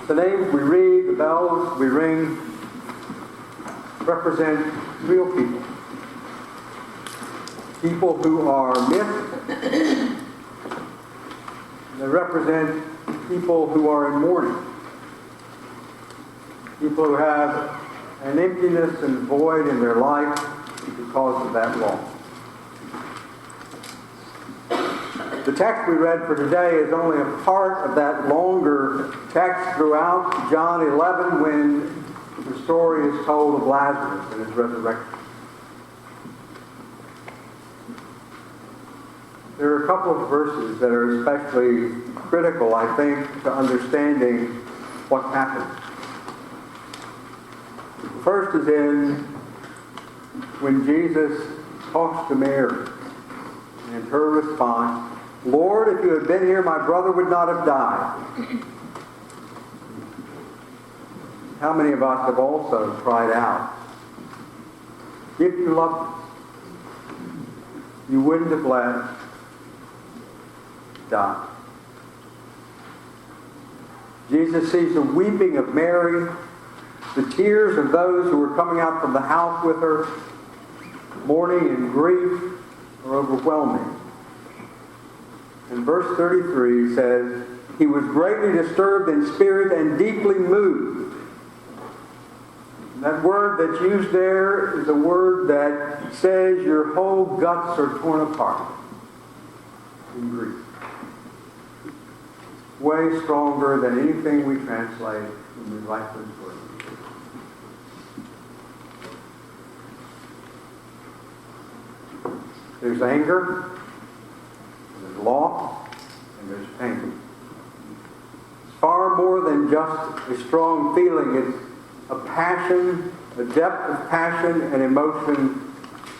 The names we read, the bells we ring, represent real people. People who are myth. They represent people who are in mourning. People who have an emptiness and void in their life because of that loss. The text we read for today is only a part of that longer text throughout John 11 when the story is told of Lazarus and his resurrection. There are a couple of verses that are especially critical, I think, to understanding what happened. The first is in when Jesus talks to Mary and her response, "Lord, if you had been here, my brother would not have died." How many of us have also cried out, "If you loved us, you wouldn't have let us die." Jesus sees the weeping of Mary, the tears of those who were coming out from the house with her. Mourning and grief are overwhelming. And verse 33 says, "He was greatly disturbed in spirit and deeply moved." And that word that's used there is a word that says your whole guts are torn apart in grief. Way stronger than anything we translate in the Lightfoot's word. There's anger, there's loss, and there's pain. It's far more than just a strong feeling. It's a passion, a depth of passion and emotion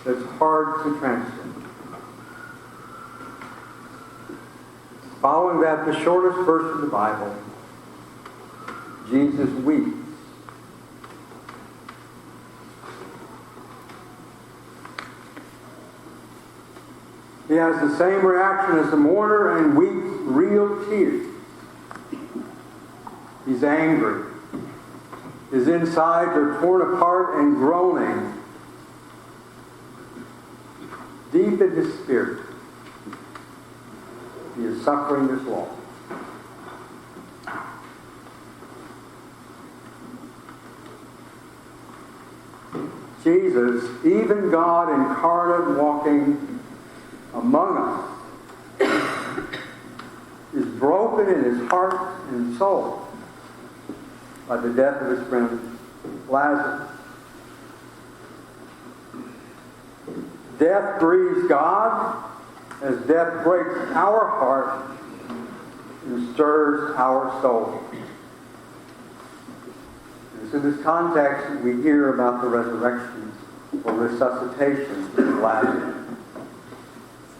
that's hard to translate. Following that, the shortest verse in the Bible, Jesus weeps. He has the same reaction as the mourner and weeps real tears. He's angry. His insides are torn apart and groaning. Deep in his spirit, he is suffering this loss. Jesus, even God incarnate walking among us, is broken in his heart and soul by the death of his friend Lazarus. Death grieves God as death breaks our heart and stirs our soul. It's in this context that we hear about the resurrection or resuscitation of Lazarus.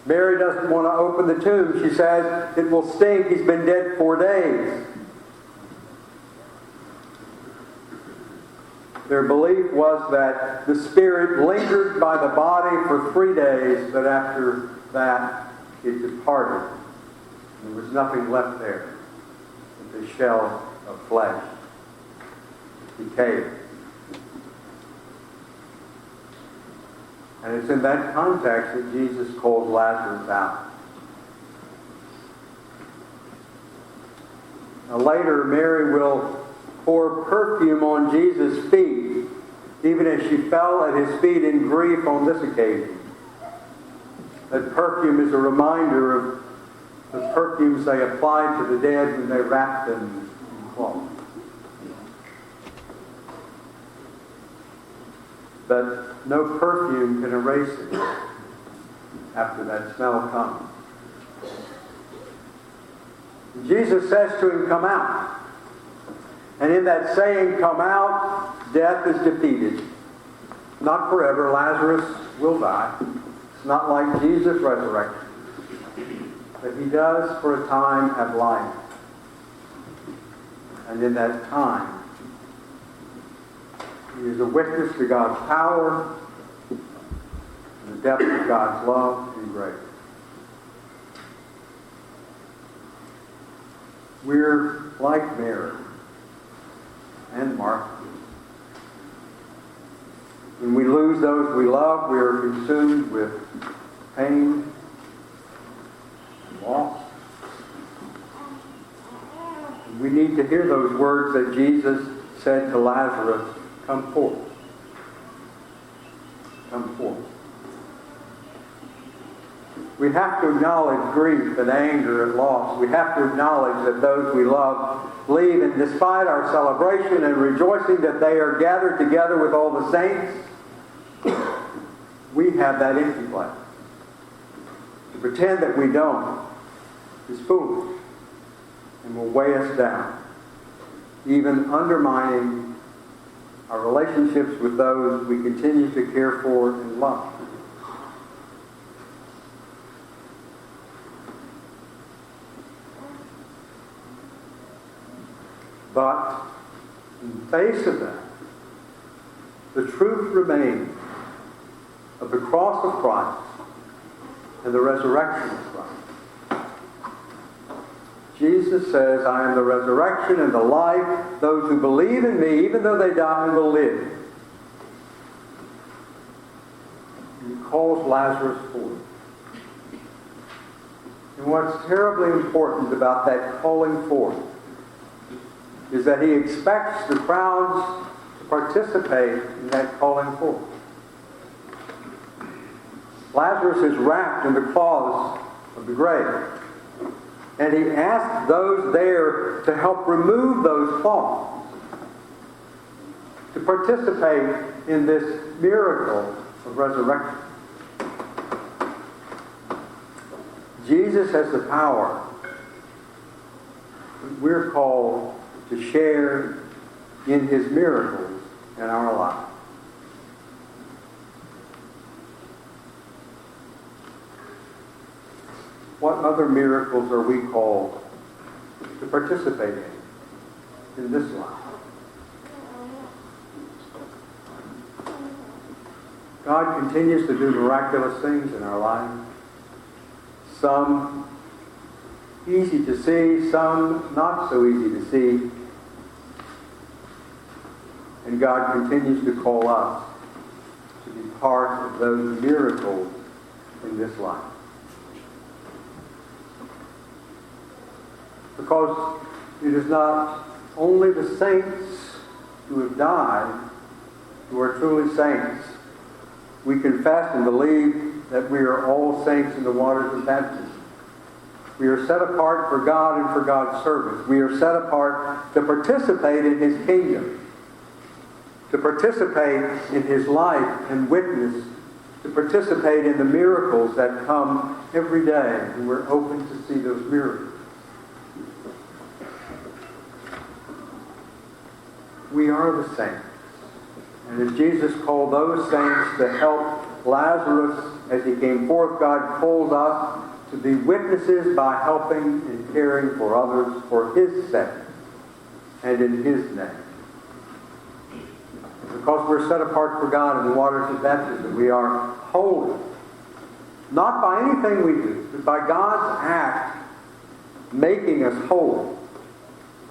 Mary doesn't want to open the tomb. She says, "It will stink. He's been dead 4 days." Their belief was that the spirit lingered by the body for 3 days, but after that it departed. There was nothing left there but the shell of flesh. It decayed. And it's in that context that Jesus calls Lazarus out. Now later, Mary will pour perfume on Jesus' feet, even as she fell at his feet in grief on this occasion. That perfume is a reminder of the perfumes they applied to the dead when they wrapped them in cloth. But no perfume can erase it after that smell comes. Jesus says to him, "Come out." And in that saying, "Come out," death is defeated. Not forever. Lazarus will die. It's not like Jesus' resurrection. But he does, for a time, have life. And in that time, he is a witness to God's power and the depth of God's love and grace. We're like Mary. and Martha. When we lose those we love, we are consumed with pain and loss. And we need to hear those words that Jesus said to Lazarus, "Come forth. Come forth." We have to acknowledge grief and anger and loss. We have to acknowledge that those we love leave, and despite our celebration and rejoicing that they are gathered together with all the saints, we have that empty place. To pretend that we don't is foolish and will weigh us down, even undermining our relationships with those we continue to care for and love. But in the face of that, the truth remains of the cross of Christ and the resurrection of Christ. Jesus says, "I am the resurrection and the life. Those who believe in me, even though they die, will live." And he calls Lazarus forth. And what's terribly important about that calling forth is that he expects the crowds to participate in that calling forth. Lazarus is wrapped in the cloths of the grave, and he asks those there to help remove those cloths, to participate in this miracle of resurrection. Jesus has the power. We're called to share in his miracles in our lives. What other miracles are we called to participate in this life? God continues to do miraculous things in our life. Some easy to see, some not so easy to see. And God continues to call us to be part of those miracles in this life. Because it is not only the saints who have died who are truly saints. We confess and believe that we are all saints in the waters of baptism. We are set apart for God and for God's service. We are set apart to participate in his kingdom, to participate in his life and witness, to participate in the miracles that come every day, and we're open to see those miracles. We are the saints. And as Jesus called those saints to help Lazarus as he came forth, God calls us to be witnesses by helping and caring for others for his sake and in his name. Because we're set apart for God in the waters of baptism, we are holy. Not by anything we do, but by God's act making us holy.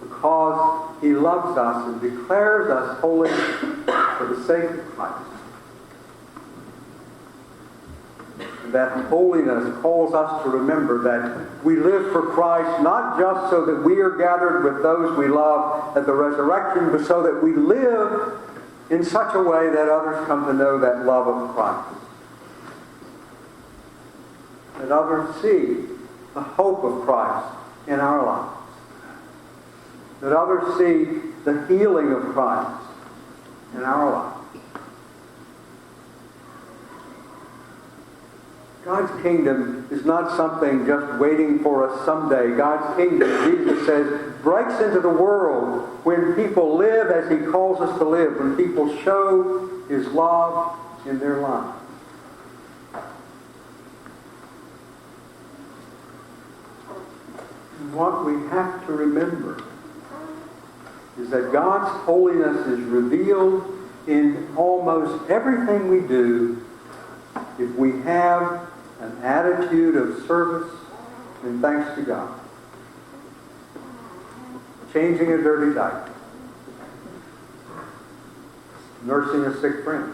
Because he loves us and declares us holy for the sake of Christ. And that holiness calls us to remember that we live for Christ, not just so that we are gathered with those we love at the resurrection, but so that we live in such a way that others come to know that love of Christ. That others see the hope of Christ in our lives. That others see the healing of Christ in our lives. God's kingdom is not something just waiting for us someday. God's kingdom, Jesus says, breaks into the world when people live as he calls us to live, when people show his love in their lives. And what we have to remember is that God's holiness is revealed in almost everything we do if we have an attitude of service and thanks to God. Changing a dirty diaper, nursing a sick friend,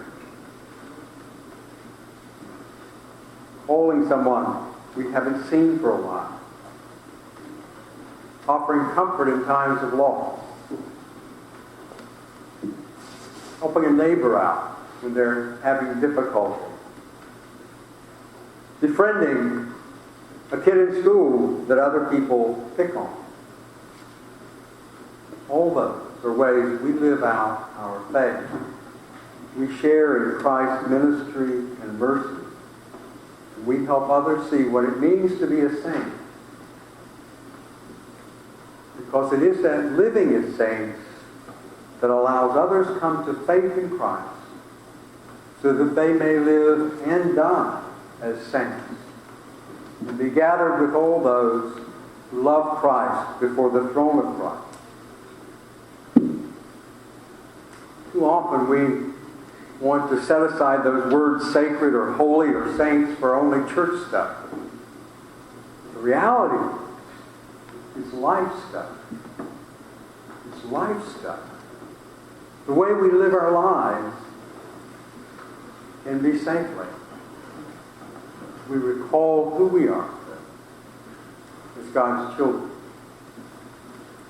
calling someone we haven't seen for a while, offering comfort in times of loss, helping a neighbor out when they're having difficulty, befriending a kid in school that other people pick on. All those are ways we live out our faith. We share in Christ's ministry and mercy. We help others see what it means to be a saint. Because it is that living as saints that allows others to come to faith in Christ so that they may live and die as saints and be gathered with all those who love Christ before the throne of Christ. Too often we want to set aside those words sacred or holy or saints for only church stuff. The reality is life stuff. It's life stuff. The way we live our lives can be saintly. We recall who we are as God's children.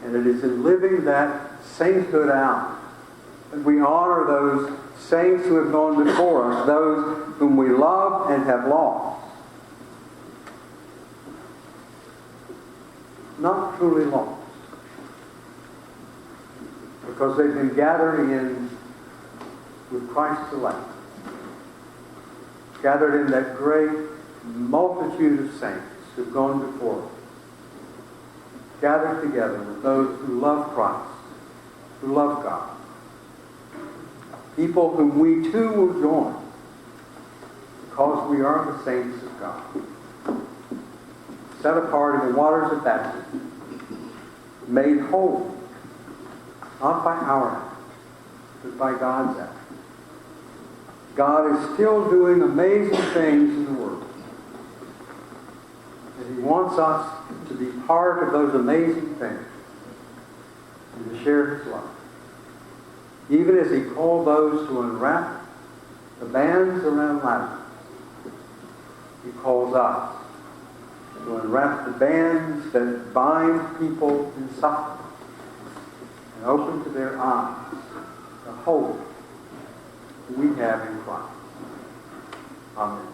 And it is in living that sainthood out that we honor those saints who have gone before us, those whom we love and have lost. Not truly lost, because they've been gathered in with Christ's elect, gathered in that great multitude of saints who've gone before us, gathered together with those who love Christ, who love God. People whom we too will join because we are the saints of God. Set apart in the waters of baptism, made holy, not by our act, but by God's act. God is still doing amazing things in the world. And He wants us to be part of those amazing things and to share His love. Even as He called those to unwrap the bands around Lazarus, He calls us to unwrap the bands that bind people in suffering and open to their eyes the hope we have in Christ. Amen.